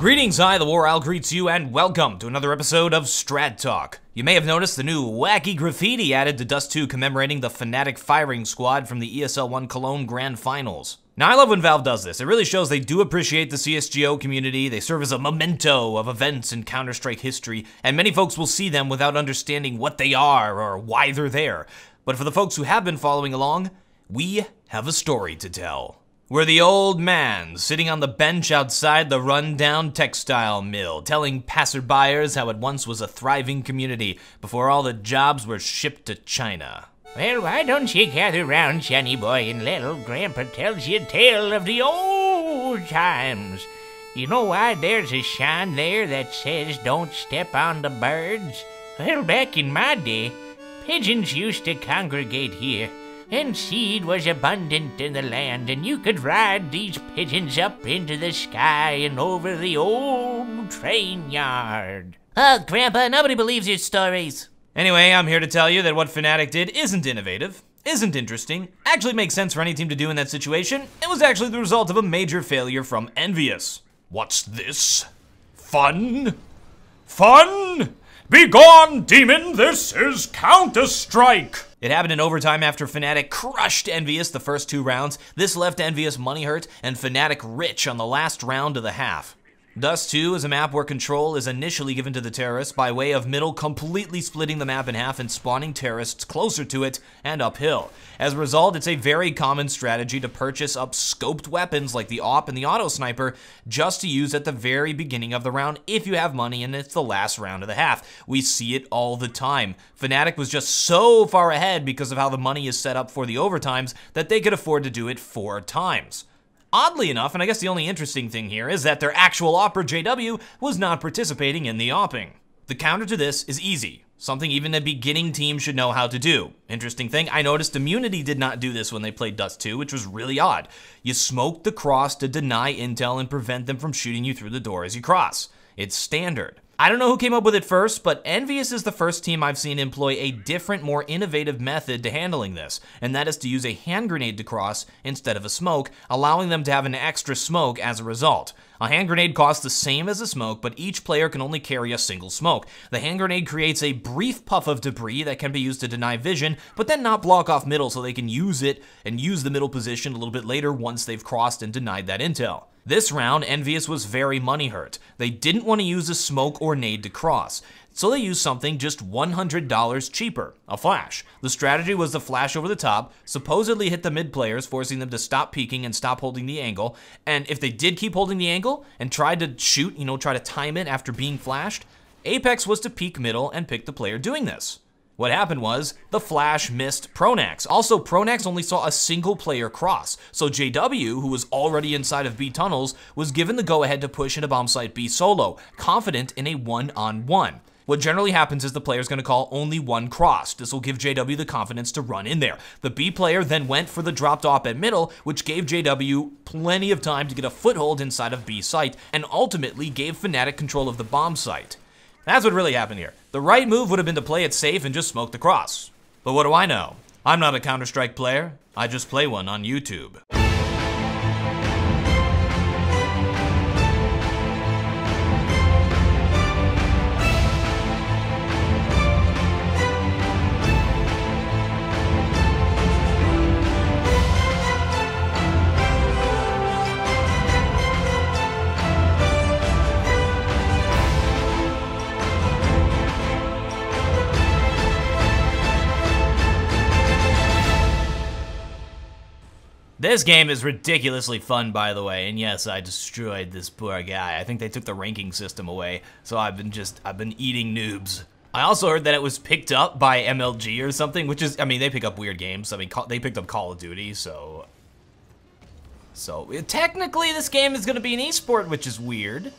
Greetings, TheWarOwl greets you, and welcome to another episode of Strat Talk. You may have noticed the new wacky graffiti added to Dust 2 commemorating the Fnatic Firing Squad from the ESL 1 Cologne Grand Finals. Now, I love when Valve does this. It really shows they do appreciate the CSGO community. They serve as a memento of events in Counter-Strike history, and many folks will see them without understanding what they are or why they're there. But for the folks who have been following along, we have a story to tell. We're the old man sitting on the bench outside the rundown textile mill, telling passerbyers how it once was a thriving community before all the jobs were shipped to China. Well, why don't you gather round, Sonny boy, and let old Grandpa tells you a tale of the old times. You know why there's a sign there that says don't step on the birds? Well, back in my day, pigeons used to congregate here. And seed was abundant in the land, and you could ride these pigeons up into the sky and over the old train yard. Oh, Grandpa, nobody believes your stories. Anyway, I'm here to tell you that what Fnatic did isn't innovative, isn't interesting, actually makes sense for any team to do in that situation. It was actually the result of a major failure from EnVyUs. What's this? Fun? Fun? Begone, demon! This is Counter-Strike! It happened in overtime after Fnatic crushed EnVyUs the first 2 rounds. This left EnVyUs money hurt and Fnatic rich on the last round of the half. Dust 2 is a map where control is initially given to the terrorists by way of middle completely splitting the map in half and spawning terrorists closer to it and uphill. As a result, it's a very common strategy to purchase up scoped weapons like the AWP and the auto sniper just to use at the very beginning of the round if you have money and it's the last round of the half. We see it all the time. Fnatic was just so far ahead because of how the money is set up for the overtimes that they could afford to do it 4 times. Oddly enough, and I guess the only interesting thing here is that their actual opper JW was not participating in the opping. The counter to this is easy, something even a beginning team should know how to do. Interesting thing, I noticed Immunity did not do this when they played Dust 2, which was really odd. You smoke the cross to deny intel and prevent them from shooting you through the door as you cross. It's standard. I don't know who came up with it first, but EnVyUs is the first team I've seen employ a different, more innovative method to handling this, and that is to use a hand grenade to cross instead of a smoke, allowing them to have an extra smoke as a result. A hand grenade costs the same as a smoke, but each player can only carry a single smoke. The hand grenade creates a brief puff of debris that can be used to deny vision, but then not block off middle so they can use it and use the middle position a little bit later once they've crossed and denied that intel. This round, EnVyUs was very money hurt. They didn't want to use a smoke or nade to cross, so they used something just $100 cheaper, a flash. The strategy was to flash over the top, supposedly hit the mid players, forcing them to stop peeking and stop holding the angle, and if they did keep holding the angle and tried to shoot, try to time it after being flashed, Apex was to peek middle and pick the player doing this. What happened was, the flash missed pronax. Also, pronax only saw a single player cross, so JW, who was already inside of B tunnels, was given the go-ahead to push into bomb site B solo, confident in a one-on-one. What generally happens is the player's going to call only one cross. This will give JW the confidence to run in there. The B player then went for the dropped op at middle, which gave JW plenty of time to get a foothold inside of B site, and ultimately gave Fnatic control of the bomb site. That's what really happened here. The right move would have been to play it safe and just smoke the cross. But what do I know? I'm not a Counter-Strike player. I just play one on YouTube. This game is ridiculously fun, by the way, and yes, I destroyed this poor guy. I think they took the ranking system away, so I've been eating noobs. I also heard that it was picked up by MLG or something, which is, they pick up weird games. They picked up Call of Duty, so technically this game is gonna be an esport, which is weird.